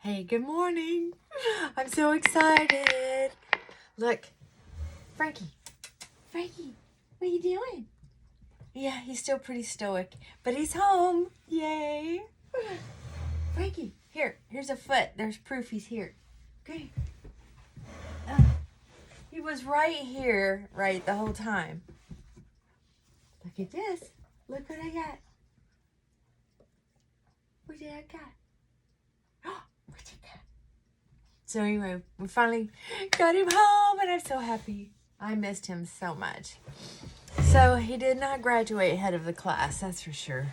Hey, good morning. I'm so excited. Look, Frankie, what are you doing? Yeah, he's still pretty stoic, but he's home. Yay. Frankie, here's a foot. There's proof he's here. Okay. He was right here, right, the whole time. Look at this. Look what I got. What did I got? What did I got? So anyway, we finally got him home, and I'm so happy. I missed him so much. So he did not graduate head of the class, that's for sure.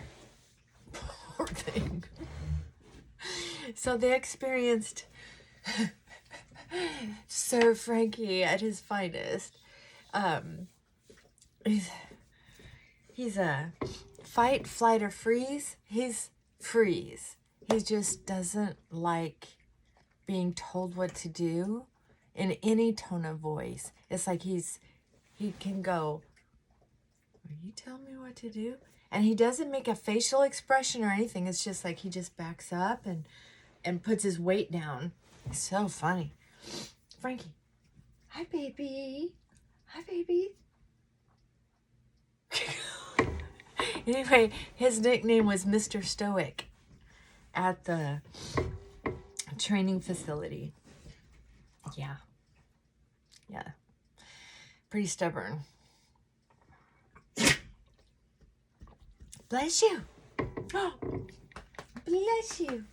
Poor thing. So they experienced Sir Frankie at his finest. He's a fight, flight, or freeze. He's freeze. He just doesn't like being told what to do in any tone of voice. It's like he can go, "Will you tell me what to do?" And he doesn't make a facial expression or anything. It's just like he just backs up and puts his weight down. It's so funny. Frankie. Hi, baby. Hi, baby. Anyway, his nickname was Mr. Stoic at the training facility. Yeah. Pretty stubborn. Bless you. Oh, bless you.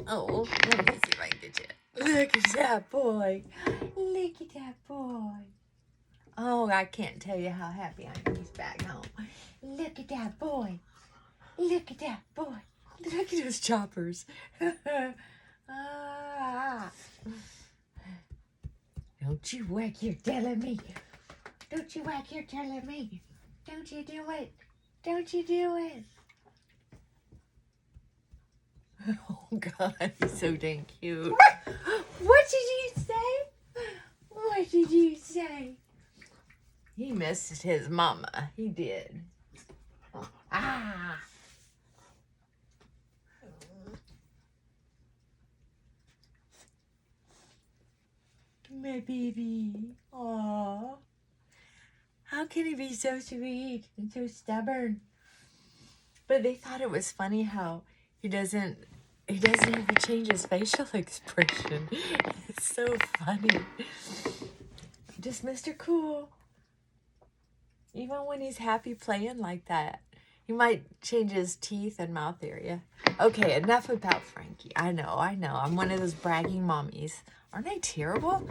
Oh, let me see if I can get you. Look at that boy. Look at that boy. Oh, I can't tell you how happy I am he's back home. Look at that boy. Look at that boy. Look at those choppers. Don't you whack your tail at me. Don't you whack your tail at me. Don't you do it. Don't you do it. Oh, God, he's so dang cute. What did you say? What did you say? He missed his mama. He did. Ah. My baby. Aw. How can he be so sweet and so stubborn? But they thought it was funny how he doesn't even change his facial expression. It's so funny. Just Mr. Cool. Even when he's happy playing like that. He might change his teeth and mouth area. Okay, enough about Frankie. I know. I'm one of those bragging mommies. Aren't I terrible?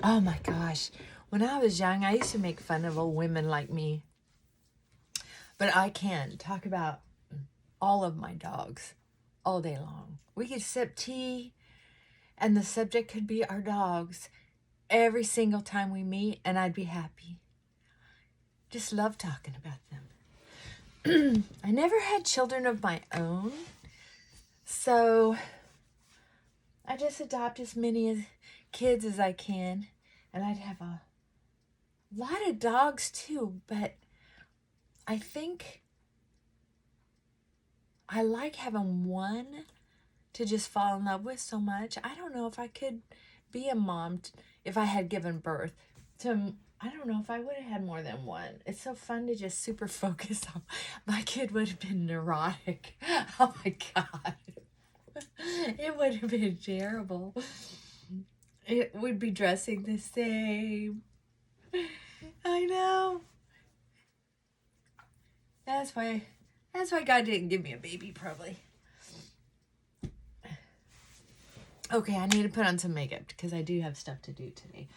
Oh my gosh. When I was young, I used to make fun of old women like me. But I can talk about all of my dogs all day long. We could sip tea, and the subject could be our dogs every single time we meet, and I'd be happy. Just love talking about them. I never had children of my own, so I just adopt as many kids as I can, and I'd have a lot of dogs too, but I think I like having one to just fall in love with so much. I don't know if I could be a mom if I had given birth to, I don't know if I would have had more than one. It's so fun to just super focus on. My kid would have been neurotic. Oh my God. It would have been terrible. It would be dressing the same. I know. That's why God didn't give me a baby, probably. Okay, I need to put on some makeup because I do have stuff to do today.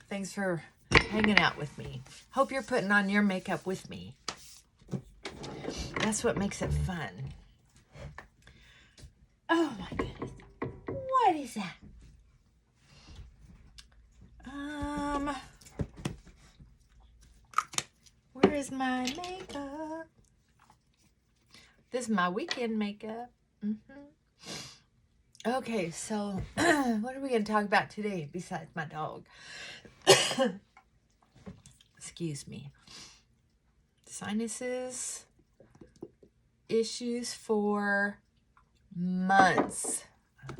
Thanks for hanging out with me. Hope you're putting on your makeup with me. That's what makes it fun. Oh my goodness. What is that? Where is my makeup? This is my weekend makeup. Okay, so what are we going to talk about today besides my dog? Excuse me. Sinuses, issues for months.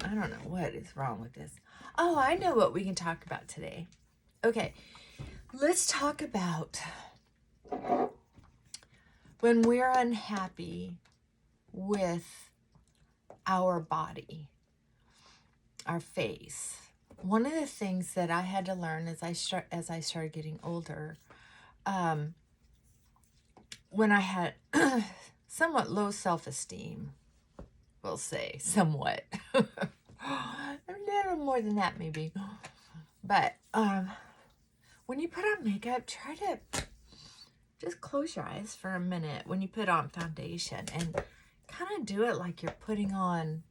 I don't know what is wrong with this. Oh, I know what we can talk about today. Okay, let's talk about when we're unhappy with our body, our face. One of the things that I had to learn as I started getting older, when I had somewhat low self-esteem, we'll say, somewhat. A little more than that, maybe. But when you put on makeup, try to just close your eyes for a minute when you put on foundation and kind of do it like you're putting on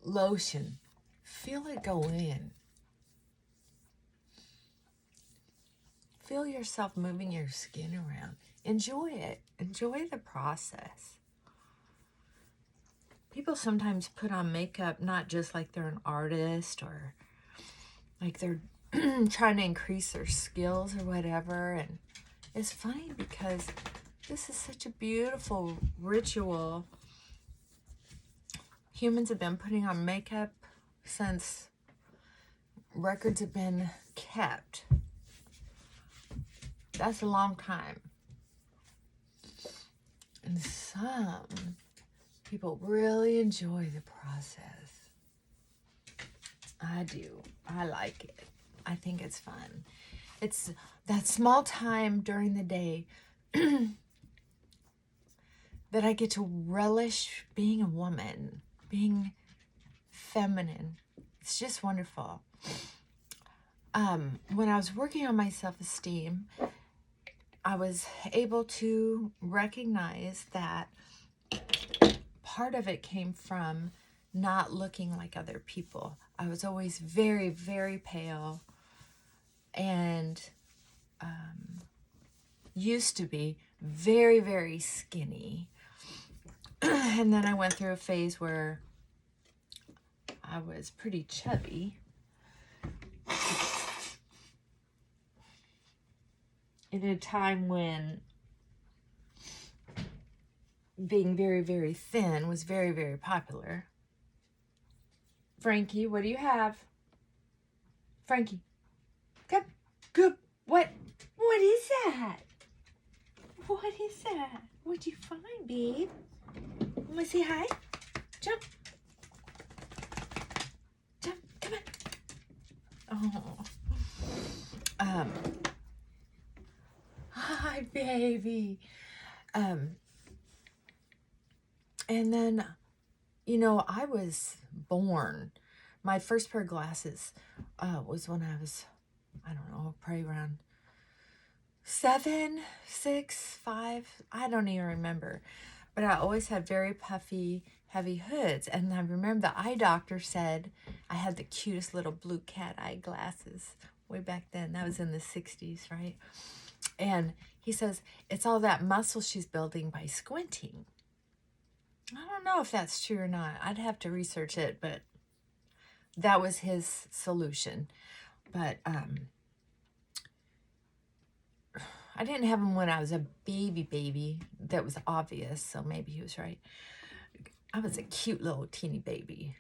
lotion. Feel it go in. Feel yourself moving your skin around. Enjoy it. Enjoy the process. People sometimes put on makeup not just like they're an artist or like they're trying to increase their skills or whatever. And it's funny because this is such a beautiful ritual. Humans have been putting on makeup since records have been kept. That's a long time. And some people really enjoy the process. I do. I like it. I think it's fun. It's that small time during the day that I get to relish being a woman, being feminine. It's just wonderful. When I was working on my self-esteem, I was able to recognize that part of it came from not looking like other people. I was always very, very pale and used to be very, very skinny. And then I went through a phase where I was pretty chubby. In a time when being very, very thin was very, very popular. Frankie, what do you have? Frankie, come, come. What is that? What is that? What'd you find, babe? Want to say hi? Jump. Jump, come on. Oh. Hi, baby. And then, you know, I was born. My first pair of glasses was when I was, I don't know, probably around 7, 6, 5. I don't even remember. But I always had very puffy, heavy hoods. And I remember the eye doctor said I had the cutest little blue cat eye glasses way back then. That was in the 60s, right? And he says, it's all that muscle she's building by squinting. I don't know if that's true or not. I'd have to research it, but that was his solution. But I didn't have him when I was a baby. That was obvious, so maybe he was right. I was a cute little teeny baby.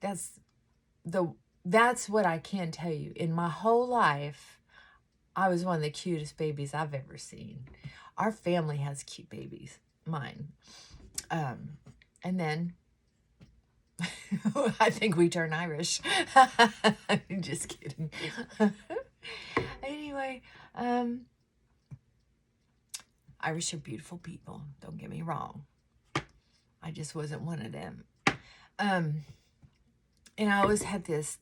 That's what I can tell you. In my whole life, I was one of the cutest babies I've ever seen. Our family has cute babies. Mine. And then I think we turn Irish. Just kidding. Anyway, Irish are beautiful people. Don't get me wrong. I just wasn't one of them. And I always had this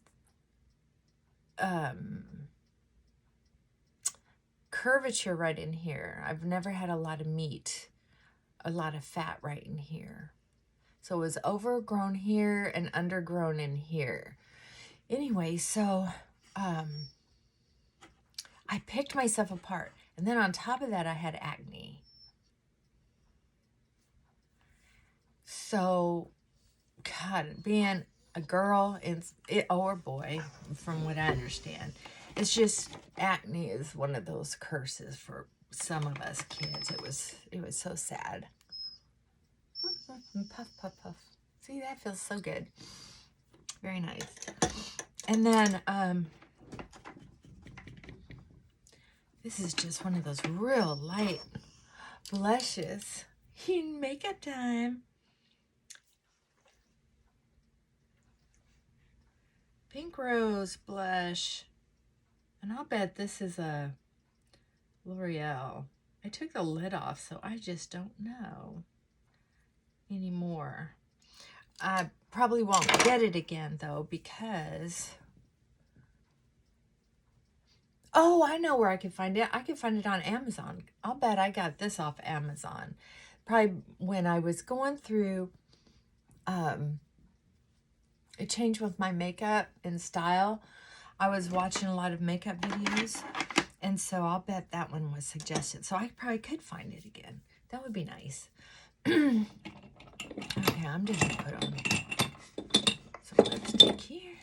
curvature right in here. I've never had a lot of meat, a lot of fat right in here. So it was overgrown here and undergrown in here. Anyway, so I picked myself apart. And then on top of that, I had acne. So, God, being a girl or boy, from what I understand, it's just acne is one of those curses for some of us kids. It was so sad. and puff, puff, puff. See, that feels so good. Very nice. And then, this is just one of those real light blushes. Makeup time. Pink Rose blush. And I'll bet this is a L'Oreal. I took the lid off, so I just don't know anymore. I probably won't get it again, though, because... Oh, I know where I can find it. I can find it on Amazon. I'll bet I got this off Amazon. Probably when I was going through a change with my makeup and style. I was watching a lot of makeup videos, and so I'll bet that one was suggested. So I probably could find it again. That would be nice. Okay, I'm just going to put on some lipstick here.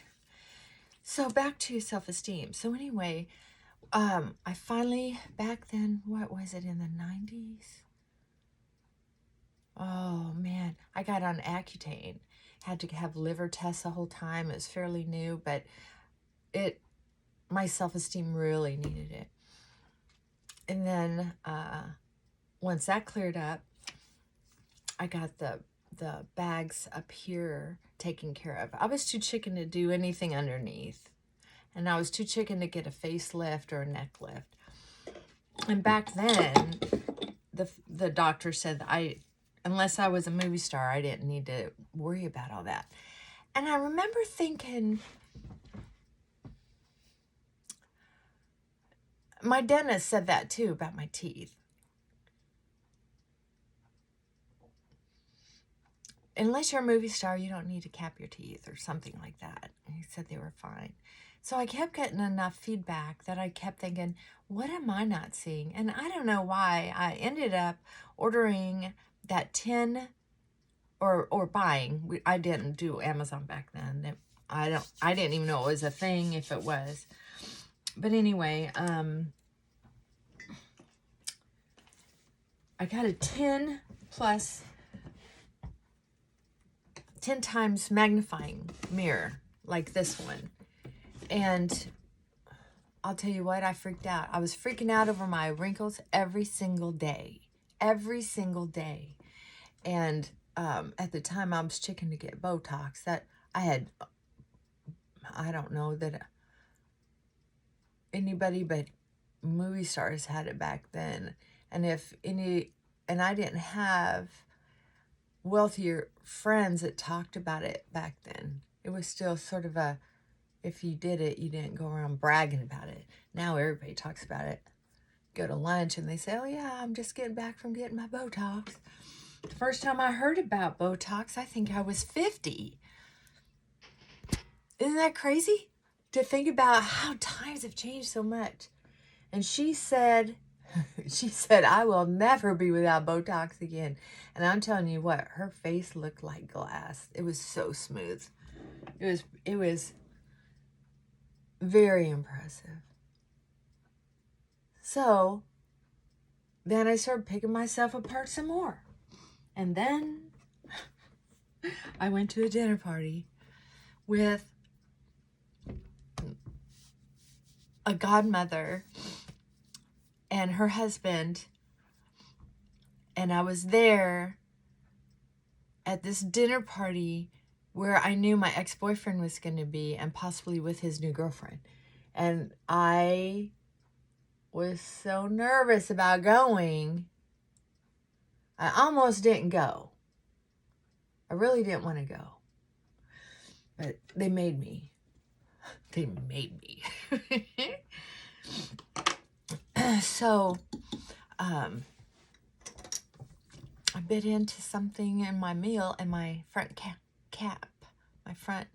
So back to self-esteem. So anyway, I finally, back then, what was it, in the 90s? Oh, man. I got on Accutane. Had to have liver tests the whole time. It was fairly new, but my self-esteem really needed it. And then once that cleared up, I got the bags up here taken care of. I was too chicken to do anything underneath. And I was too chicken to get a facelift or a neck lift. And back then, the doctor said that unless I was a movie star, I didn't need to worry about all that. And I remember thinking, my dentist said that too about my teeth. Unless you're a movie star, you don't need to cap your teeth or something like that. And he said they were fine. So I kept getting enough feedback that I kept thinking, what am I not seeing? And I don't know why. I ended up ordering that 10 or buying. I didn't do Amazon back then. I didn't even know it was a thing if it was. But anyway, I got a 10 times magnifying mirror like this one. And I'll tell you what, I freaked out. I was freaking out over my wrinkles every single day. Every single day. And at the time, I was chicken to get Botox. I don't know that anybody but movie stars had it back then. And and I didn't have wealthier friends that talked about it back then. It was still sort of if you did it, you didn't go around bragging about it. Now everybody talks about it. Go to lunch and they say, oh yeah, I'm just getting back from getting my Botox. The first time I heard about Botox, I think I was 50. Isn't that crazy? To think about how times have changed so much. And she said, I will never be without Botox again. And I'm telling you what, her face looked like glass. It was so smooth. It was very impressive. So then I started picking myself apart some more. And then I went to a dinner party with a godmother and her husband. And I was there at this dinner party where I knew my ex-boyfriend was going to be and possibly with his new girlfriend. And I was so nervous about going. I almost didn't go. I really didn't want to go. But they made me. They made me. So, I bit into something in my meal and my front cap, my front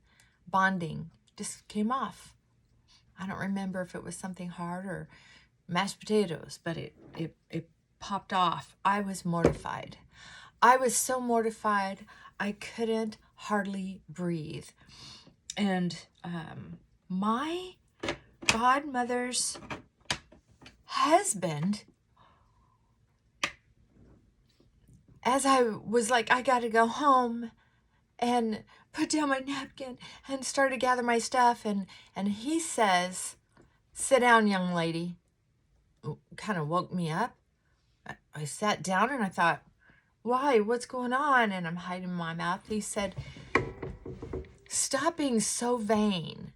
bonding just came off. I don't remember if it was something hard or mashed potatoes, but it popped off. I was mortified. I was so mortified, I couldn't hardly breathe. And my godmother's husband as I was like, I got to go home and put down my napkin and start to gather my stuff. And he says, sit down, young lady. Kind of woke me up. I sat down and I thought, why? What's going on? And I'm hiding my mouth. He said, stop being so vain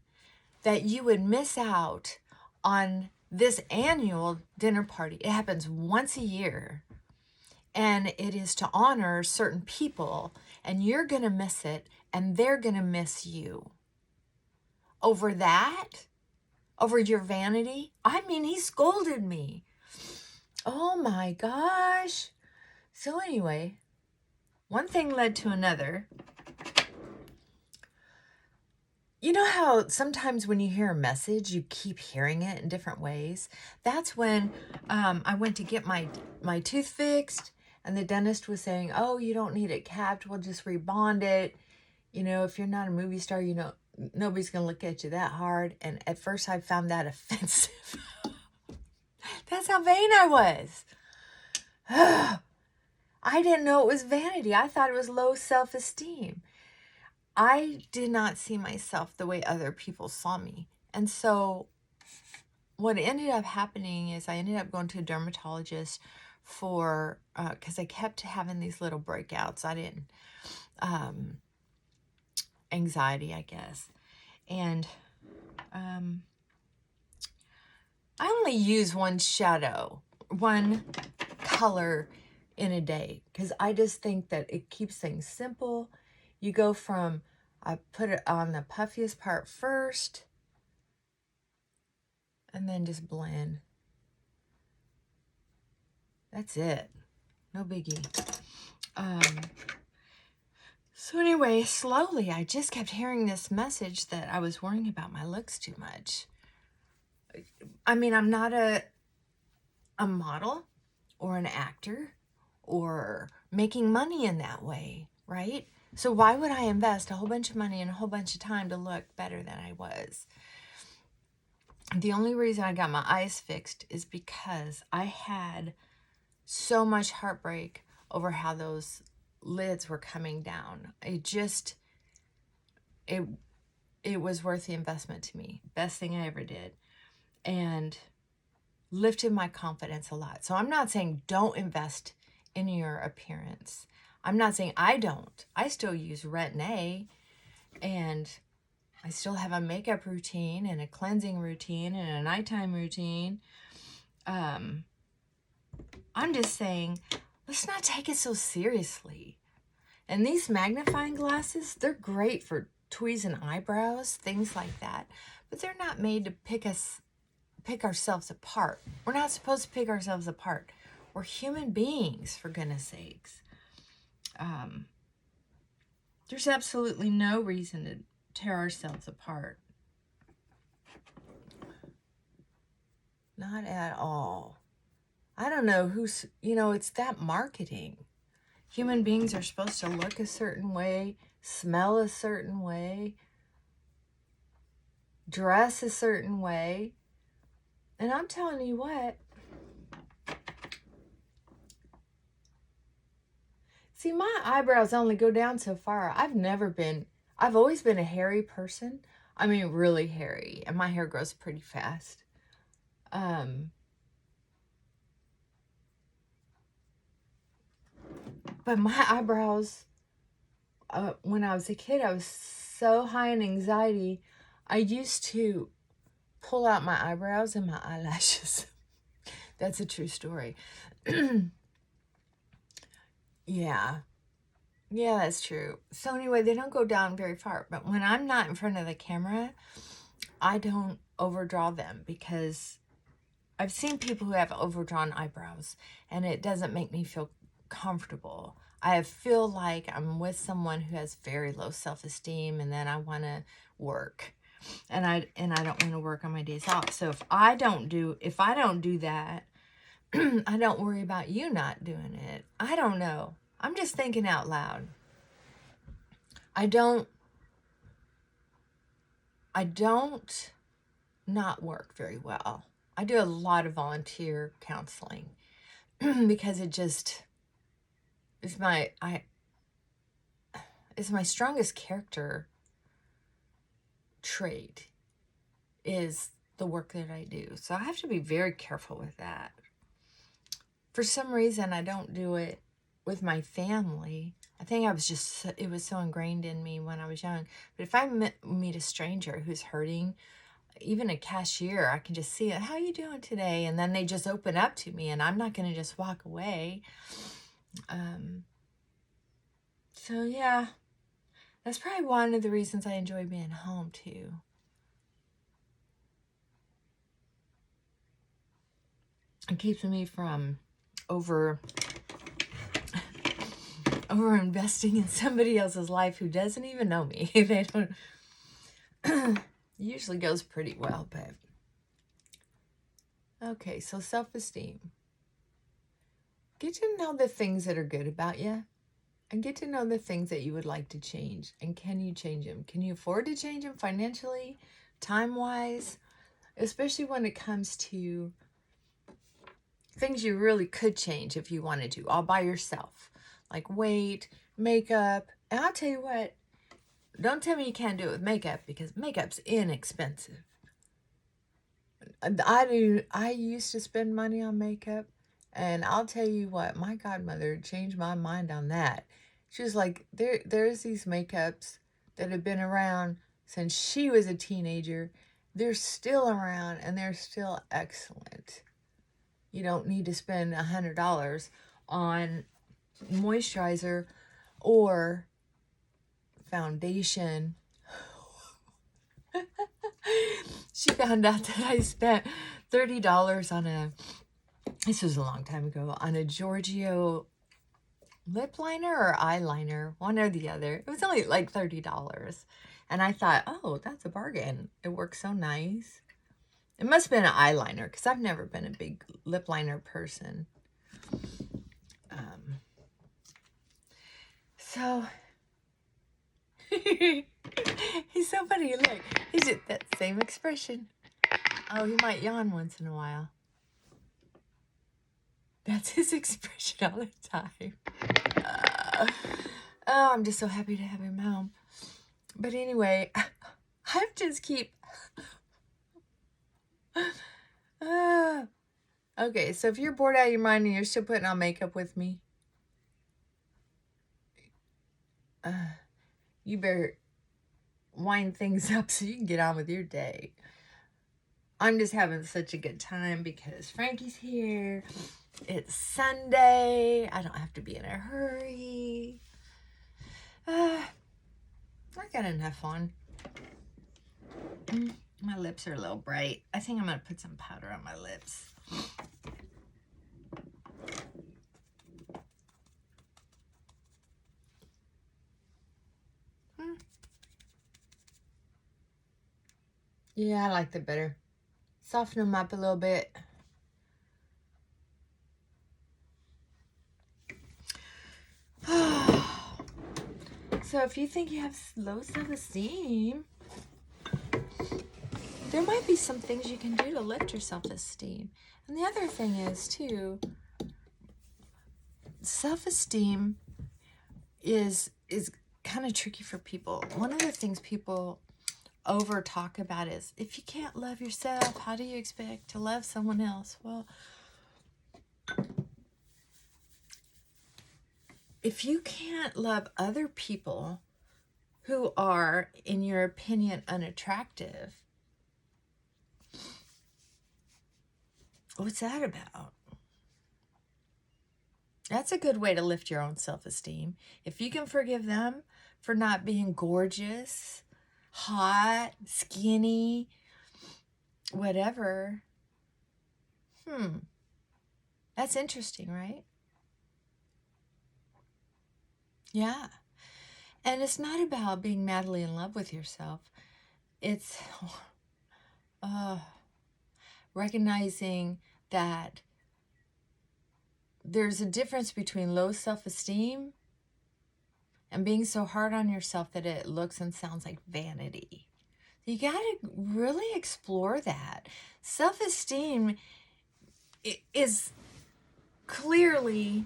that you would miss out on this annual dinner party. It happens once a year. And it is to honor certain people, and you're going to miss it, and they're going to miss you. Over that? Over your vanity? I mean, he scolded me. Oh my gosh. So anyway, one thing led to another. You know how sometimes when you hear a message, you keep hearing it in different ways? That's when I went to get my tooth fixed. And the dentist was saying, oh, you don't need it capped. We'll just rebond it. You know, if you're not a movie star, you know, nobody's going to look at you that hard. And at first I found that offensive. That's how vain I was. I didn't know it was vanity. I thought it was low self-esteem. I did not see myself the way other people saw me. And so what ended up happening is I ended up going to a dermatologist for, because I kept having these little breakouts. I didn't, anxiety, I guess. And I only use one shadow, one color in a day, because I just think that it keeps things simple. You go from, I put it on the puffiest part first, and then just blend. That's it. No biggie. So anyway, slowly, I just kept hearing this message that I was worrying about my looks too much. I mean, I'm not a model or an actor or making money in that way, right? So why would I invest a whole bunch of money and a whole bunch of time to look better than I was? The only reason I got my eyes fixed is because I had so much heartbreak over how those lids were coming down. It was worth the investment to me. Best thing I ever did. And lifted my confidence a lot. So I'm not saying don't invest in your appearance. I'm not saying I don't. I still use Retin-A, and I still have a makeup routine and a cleansing routine and a nighttime routine. I'm just saying, let's not take it so seriously. And these magnifying glasses, they're great for tweezing eyebrows, things like that. But they're not made to pick ourselves apart. We're not supposed to pick ourselves apart. We're human beings, for goodness sakes. There's absolutely no reason to tear ourselves apart. Not at all. I don't know who's, it's that marketing. Human beings are supposed to look a certain way, smell a certain way, dress a certain way. And I'm telling you what, see, my eyebrows only go down so far. I've always been a hairy person. I mean, really hairy. And my hair grows pretty fast. But my eyebrows, when I was a kid, I was so high in anxiety. I used to pull out my eyebrows and my eyelashes. That's a true story. Yeah, that's true. So anyway, they don't go down very far. But when I'm not in front of the camera, I don't overdraw them, because I've seen people who have overdrawn eyebrows, and it doesn't make me feel comfortable. I feel like I'm with someone who has very low self-esteem, and then I want to work, and I don't want to work on my days off. So if I don't do that, I don't worry about you not doing it. I don't know. I'm just thinking out loud. I don't not work very well. I do a lot of volunteer counseling because it is my strongest character trait, is the work that I do. So I have to be very careful with that. For some reason, I don't do it with my family. I think it was so ingrained in me when I was young. But if I meet a stranger who's hurting, even a cashier, I can just see it. How you doing today? And then they just open up to me, and I'm not going to just walk away. So yeah, that's probably one of the reasons I enjoy being home too. It keeps me from over investing in somebody else's life who doesn't even know me. They don't. It usually goes pretty well, but okay. So self-esteem. Get to know the things that are good about you, and get to know the things that you would like to change. And can you change them? Can you afford to change them financially, time-wise? Especially when it comes to things you really could change if you wanted to, all by yourself. Like weight, makeup. And I'll tell you what, don't tell me you can't do it with makeup, because makeup's inexpensive. I used to spend money on makeup, and I'll tell you what, my godmother changed my mind on that. She was like, there's these makeups that have been around since she was a teenager. They're still around, and they're still excellent. You don't need to spend $100 on moisturizer or foundation. She found out that I spent $30 on this was a long time ago, on a Giorgio lip liner or eyeliner, one or the other. It was only like $30. And I thought, oh, that's a bargain. It works so nice. It must have been an eyeliner, because I've never been a big lip liner person. So, he's so funny. Look, he's just that same expression. Oh, he might yawn once in a while. That's his expression all the time. Oh, I'm just so happy to have him home. But anyway, I just keep... okay, so if you're bored out of your mind and you're still putting on makeup with me, you better wind things up so you can get on with your day. I'm just having such a good time because Frankie's here. It's Sunday. I don't have to be in a hurry. I got enough on. My lips are a little bright. I think I'm going to put some powder on my lips. Yeah, I like that better. Soften them up a little bit. So if you think you have low self-esteem, there might be some things you can do to lift your self-esteem. And the other thing is, too, self-esteem is kind of tricky for people. One of the things people over talk about is, if you can't love yourself, how do you expect to love someone else? Well, if you can't love other people who are, in your opinion, unattractive, what's that about? That's a good way to lift your own self-esteem. If you can forgive them for not being gorgeous, hot, skinny, whatever. That's interesting, right? Yeah. And it's not about being madly in love with yourself. It's recognizing that there's a difference between low self-esteem and being so hard on yourself that it looks and sounds like vanity. You got to really explore that. Self-esteem is clearly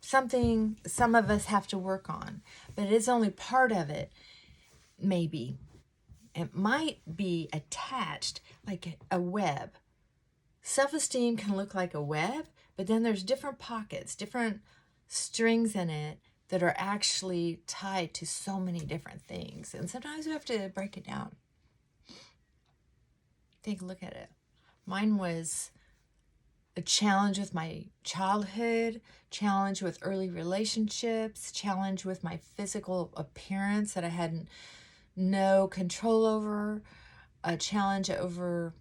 something some of us have to work on, but it's only part of it. Maybe it might be attached like a web. Self-esteem can look like a web, but then there's different pockets, different strings in it that are actually tied to so many different things. And sometimes we have to break it down. Take a look at it. Mine was a challenge with my childhood, challenge with early relationships, challenge with my physical appearance that I had no control over, a challenge over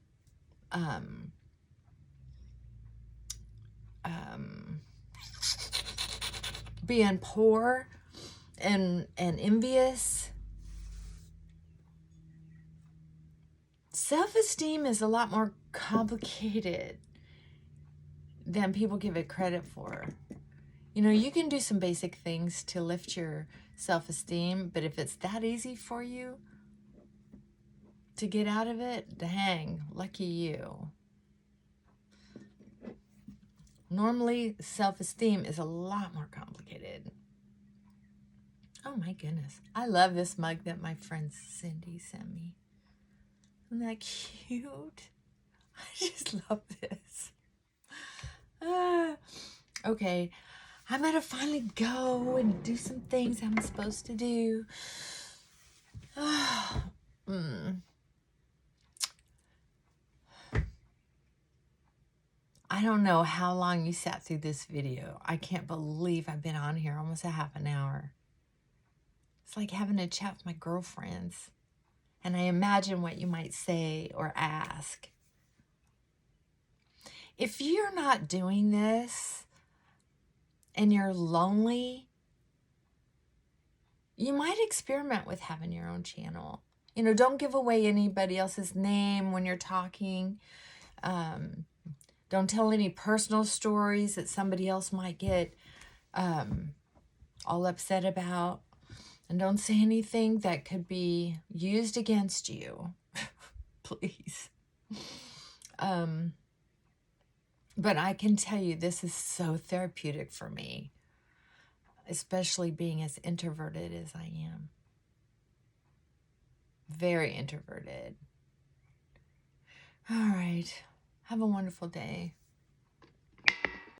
being poor and envious. Self-esteem is a lot more complicated than people give it credit for. You know, you can do some basic things to lift your self-esteem, but if it's that easy for you to get out of it, dang, lucky you. Normally, self-esteem is a lot more complicated. Oh my goodness. I love this mug that my friend Cindy sent me. Isn't that cute? I just love this. Okay, I'm gonna finally go and do some things I'm supposed to do. I don't know how long you sat through this video. I can't believe I've been on here almost a half an hour. It's like having a chat with my girlfriends. And I imagine what you might say or ask. If you're not doing this and you're lonely, you might experiment with having your own channel. You know, don't give away anybody else's name when you're talking. Don't tell any personal stories that somebody else might get all upset about. And don't say anything that could be used against you. Please. But I can tell you this is so therapeutic for me, especially being as introverted as I am. Very introverted. All right. Have a wonderful day.